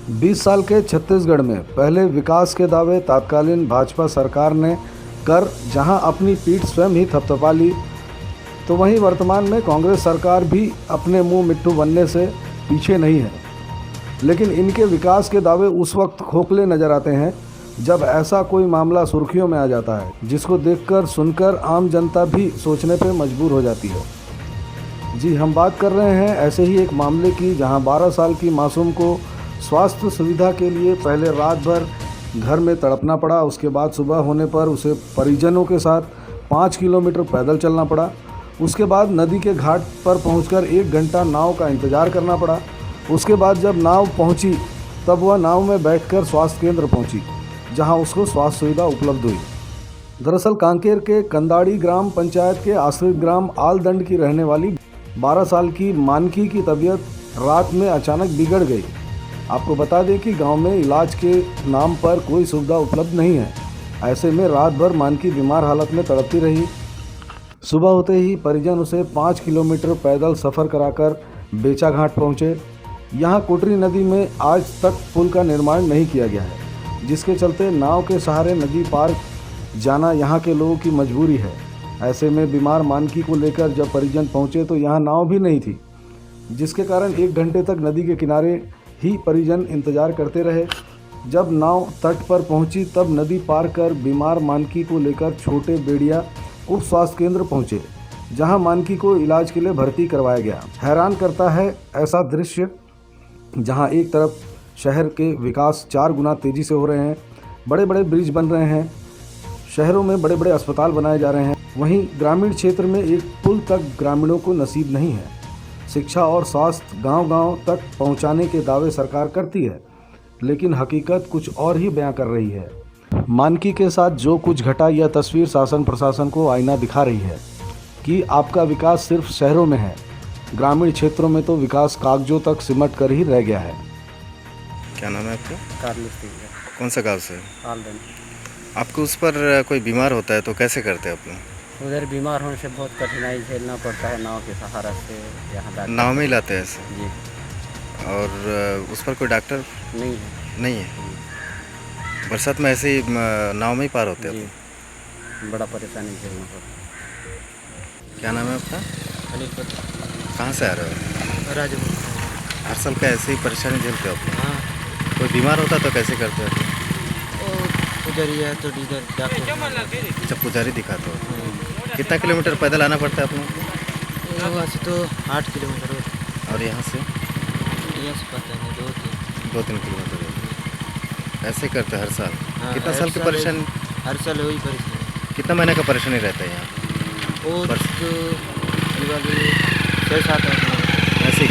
20 साल के छत्तीसगढ़ में पहले विकास के दावे तत्कालीन भाजपा सरकार ने कर जहां अपनी पीठ स्वयं ही थपथपा ली, तो वहीं वर्तमान में कांग्रेस सरकार भी अपने मुंह मिट्ठू बनने से पीछे नहीं है। लेकिन इनके विकास के दावे उस वक्त खोखले नजर आते हैं जब ऐसा कोई मामला सुर्खियों में आ जाता है, जिसको देखकर सुनकर आम जनता भी सोचने पर मजबूर हो जाती है। जी, हम बात कर रहे हैं ऐसे ही एक मामले की, जहां 12 साल की मासूम को स्वास्थ्य सुविधा के लिए पहले रात भर घर में तड़पना पड़ा। उसके बाद सुबह होने पर उसे परिजनों के साथ 5 किलोमीटर पैदल चलना पड़ा। उसके बाद नदी के घाट पर पहुंचकर 1 घंटा नाव का इंतज़ार करना पड़ा। उसके बाद जब नाव पहुंची तब वह नाव में बैठकर स्वास्थ्य केंद्र पहुंची, जहां उसको स्वास्थ्य सुविधा उपलब्ध हुई। दरअसल कांकेर के कंदाड़ी ग्राम पंचायत के आश्रित ग्राम आलदंड की रहने वाली 12 साल की मानकी की तबीयत रात में अचानक बिगड़ गई। आपको बता दें कि गांव में इलाज के नाम पर कोई सुविधा उपलब्ध नहीं है। ऐसे में रात भर मानकी बीमार हालत में तड़पती रही। सुबह होते ही परिजन उसे 5 किलोमीटर पैदल सफ़र कराकर बेचा घाट पहुँचे। यहाँ कोटरी नदी में आज तक पुल का निर्माण नहीं किया गया है, जिसके चलते नाव के सहारे नदी पार जाना यहाँ के लोगों की मजबूरी है। ऐसे में बीमार मानकी को लेकर जब परिजन पहुँचे तो यहाँ नाव भी नहीं थी, जिसके कारण 1 घंटे तक नदी के किनारे ही परिजन इंतजार करते रहे। जब नाव तट पर पहुंची तब नदी पार कर बीमार मानकी को लेकर छोटे बेड़िया उप स्वास्थ्य केंद्र पहुंचे, जहां मानकी को इलाज के लिए भर्ती करवाया गया। हैरान करता है ऐसा दृश्य, जहां एक तरफ शहर के विकास 4 गुना तेजी से हो रहे हैं, बड़े बड़े ब्रिज बन रहे हैं, शहरों में बड़े बड़े अस्पताल बनाए जा रहे हैं, वहीं ग्रामीण क्षेत्र में एक पुल तक ग्रामीणों को नसीब नहीं है। शिक्षा और स्वास्थ्य गांव-गांव तक पहुंचाने के दावे सरकार करती है, लेकिन हकीकत कुछ और ही बयां कर रही है। मानकी के साथ जो कुछ घटा, यह तस्वीर शासन प्रशासन को आईना दिखा रही है कि आपका विकास सिर्फ शहरों में है, ग्रामीण क्षेत्रों में तो विकास कागजों तक सिमट कर ही रह गया है। क्या नाम है आपका? कार्लिस सिंह। कौन सा गांव से? आलदन। आपको उस पर कोई बीमार होता है तो कैसे करते हैं आप लोग? उधर बीमार होने से बहुत कठिनाई झेलना पड़ता है, नाव के सहारा से यहाँ तक। नाव में ही लाते हैं ऐसे? जी। और उस पर कोई डॉक्टर नहीं है। नहीं है? बरसात में ऐसे ही नाव में ही पार होते हैं? जी, बड़ा परेशानी झेलना पड़ता है। क्या नाम है आपका? अनिल पत्र। कहाँ से आ रहे हो? राजपुर। हर साल का ऐसे ही परेशानी झेलते हो आप लोग? हाँ। कोई बीमार होता तो कैसे करते हो? उधर ही है तो इधर डॉक्टर। अच्छा, पुजारी दिखाते हो? कितना किलोमीटर पैदल आना पड़ता है आप लोगों को? यहाँ से तो 8 किलोमीटर हो। और यहाँ से? यहाँ से पता नहीं, 2-3 किलोमीटर है। ऐसे करते हैं हर साल? हाँ, कितना साल की परेशानी? हर साल वही परेशानी। कितना महीने का परेशानी रहता है यहाँ? वो तो दिवाली 6-7 ऐसे ही